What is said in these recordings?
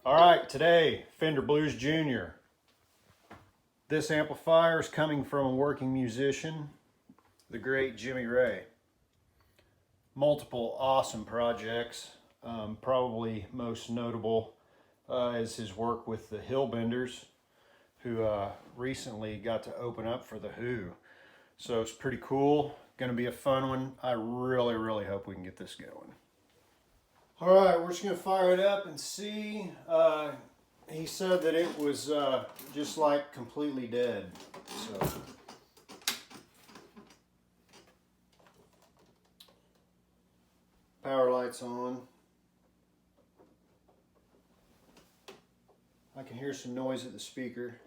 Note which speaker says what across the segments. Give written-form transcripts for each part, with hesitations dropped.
Speaker 1: All right, today, Fender Blues Junior. This amplifier is coming from a working musician, the great Jimmy Rea. Multiple awesome projects. Probably most notable is his work with the Hillbenders, who recently got to open up for the Who. So it's pretty cool. Going to be a fun one. I really hope we can get this going. All right, we're just going to fire it up and see. He said that it was just like completely dead. So power lights on. I can hear some noise at the speaker.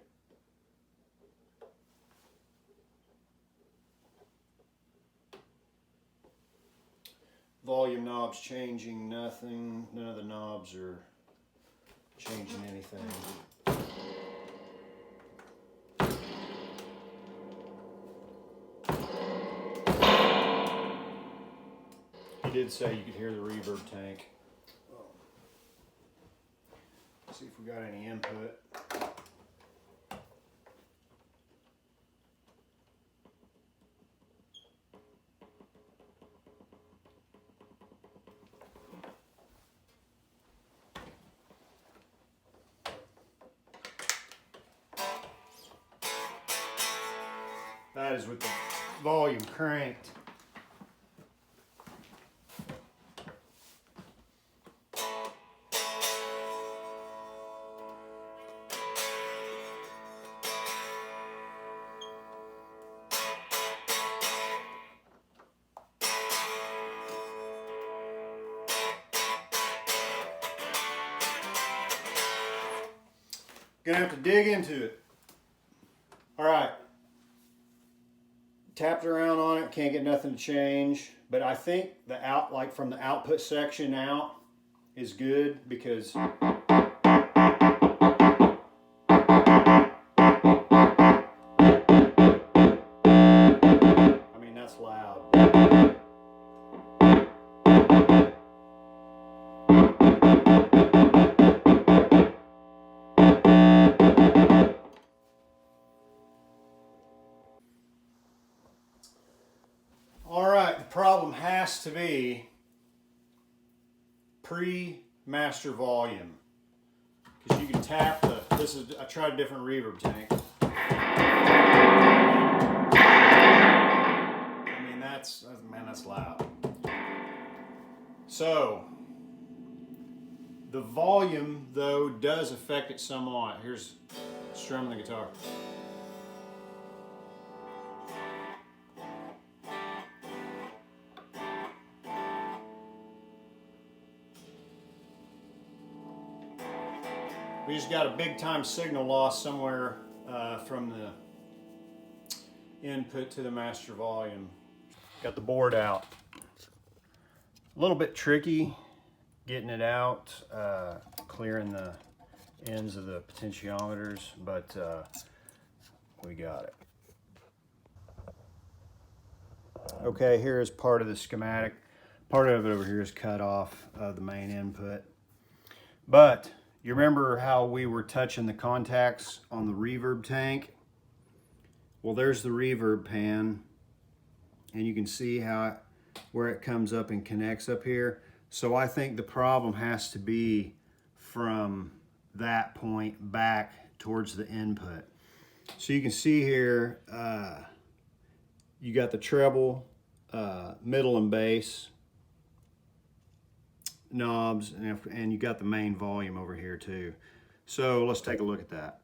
Speaker 1: Volume knobs changing, nothing. None of the knobs are changing anything. He did say you could hear the reverb tank. Let's see if we got any input. That is with the volume cranked. Gonna have to dig into it. All right. Tapped around on it, can't get nothing to change. But I think the like from the output section out is good because I mean, that's loud. All right, the problem has to be pre-master volume, because you can tap the. I tried a different reverb tank. I mean, that's loud. So the volume though does affect it somewhat. Here's strumming the guitar. We just got a big time signal loss somewhere from the input to the master volume. Got the board out. A little bit tricky getting it out, clearing the ends of the potentiometers, but we got it. Okay, here is part of the schematic. Part of it over here is cut off the main input. But you remember how we were touching the contacts on the reverb tank? Well, there's the reverb pan, and you can see how where it comes up and connects up here. So I think the problem has to be from that point back towards the input. So you can see here, you got the treble, middle and bass knobs, and you got the main volume over here too. So let's take a look at that.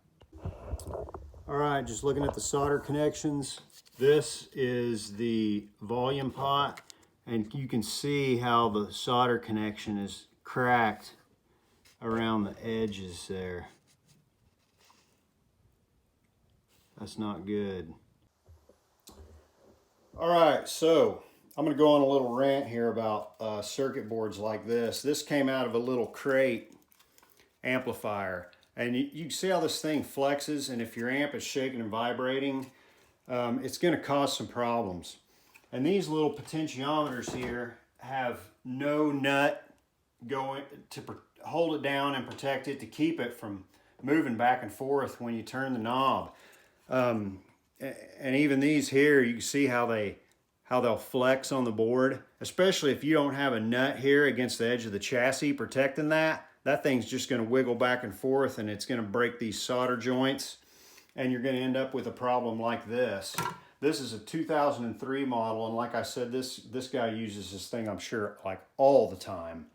Speaker 1: All right, just looking at the solder connections. This is the volume pot, and you can see how the solder connection is cracked around the edges there. That's not good. All right, so I'm going to go on a little rant here about circuit boards like this. This came out of a little crate amplifier, and you can see how this thing flexes, and if your amp is shaking and vibrating, it's going to cause some problems. And these little potentiometers here have no nut going to hold it down and protect it to keep it from moving back and forth when you turn the knob. And even these here, you can see how they'll flex on the board, especially if you don't have a nut here against the edge of the chassis protecting that. That thing's just going to wiggle back and forth, and it's going to break these solder joints, and you're going to end up with a problem like this. This is a 2003 model, and like I said, this guy uses this thing, I'm sure, like all the time.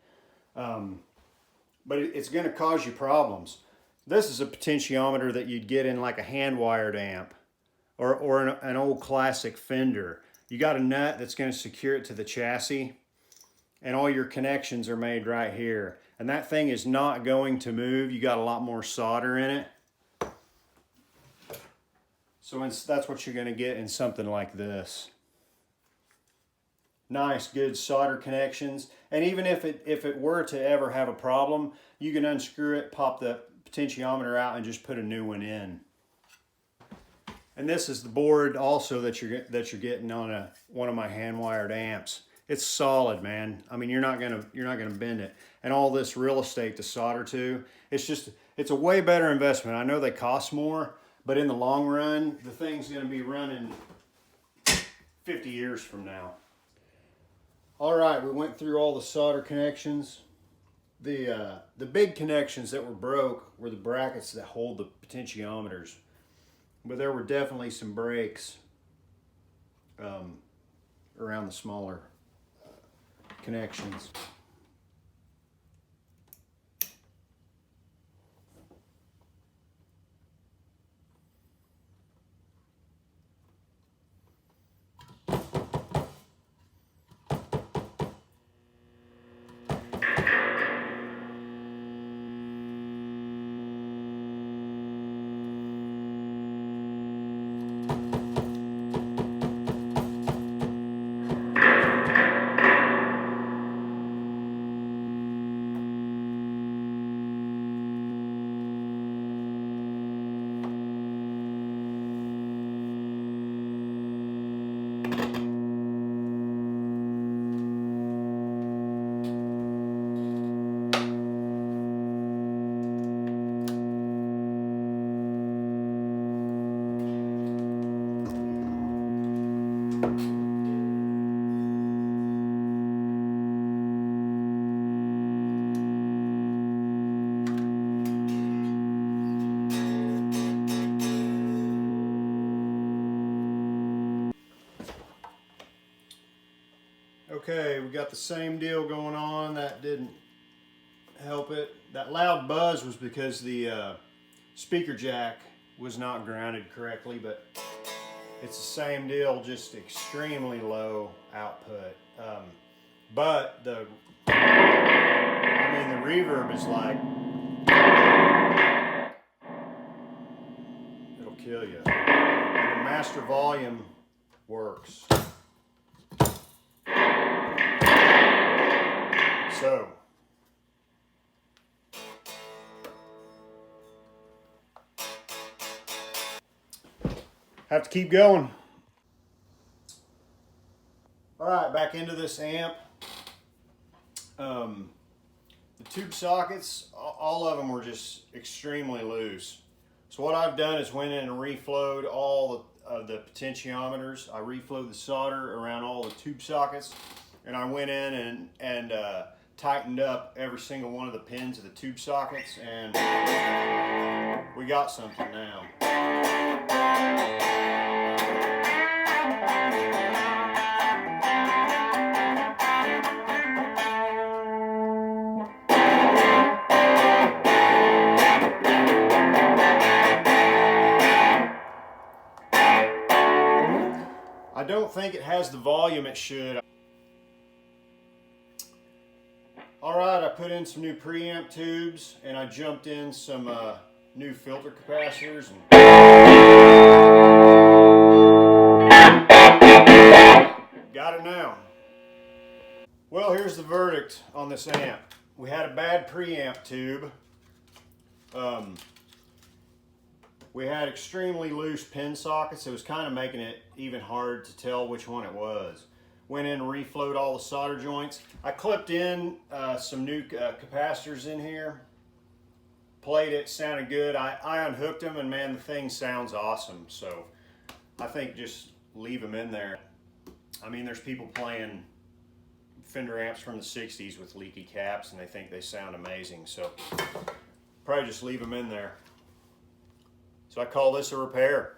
Speaker 1: But it's going to cause you problems. This is a potentiometer that you'd get in like a hand-wired amp or an old classic Fender. You got a nut that's going to secure it to the chassis, and all your connections are made right here. And that thing is not going to move. You got a lot more solder in it. So that's what you're going to get in something like this. Nice, good solder connections. And even if it were to ever have a problem, you can unscrew it, pop the potentiometer out, and just put a new one in. And this is the board also that you're getting on one of my hand-wired amps. It's solid, man. I mean, you're not gonna bend it. And all this real estate to solder to, it's a way better investment. I know they cost more, but in the long run, the thing's gonna be running 50 years from now. All right, we went through all the solder connections. The big connections that were broke were the brackets that hold the potentiometers. But there were definitely some breaks around the smaller connections. Okay, we got the same deal going on. That didn't help it. That loud buzz was because the speaker jack was not grounded correctly, but it's the same deal, just extremely low output. But the reverb is like, it'll kill you. And the master volume works. So, have to keep going. All right, back into this amp. The tube sockets, all of them were just extremely loose. So what I've done is went in and reflowed all of the potentiometers. I reflowed the solder around all the tube sockets, and I went in and tightened up every single one of the pins of the tube sockets, and we got something now. I don't think it has the volume it should. Alright, I put in some new preamp tubes, and I jumped in some new filter capacitors. Got it now. Well, here's the verdict on this amp. We had a bad preamp tube. We had extremely loose pin sockets. It was kind of making it even hard to tell which one it was. Went in and reflowed all the solder joints. I clipped in some new capacitors in here. Played it, sounded good. I unhooked them, and man, the thing sounds awesome. So I think just leave them in there. I mean, there's people playing Fender amps from the 60s with leaky caps, and they think they sound amazing. So probably just leave them in there. So I call this a repair.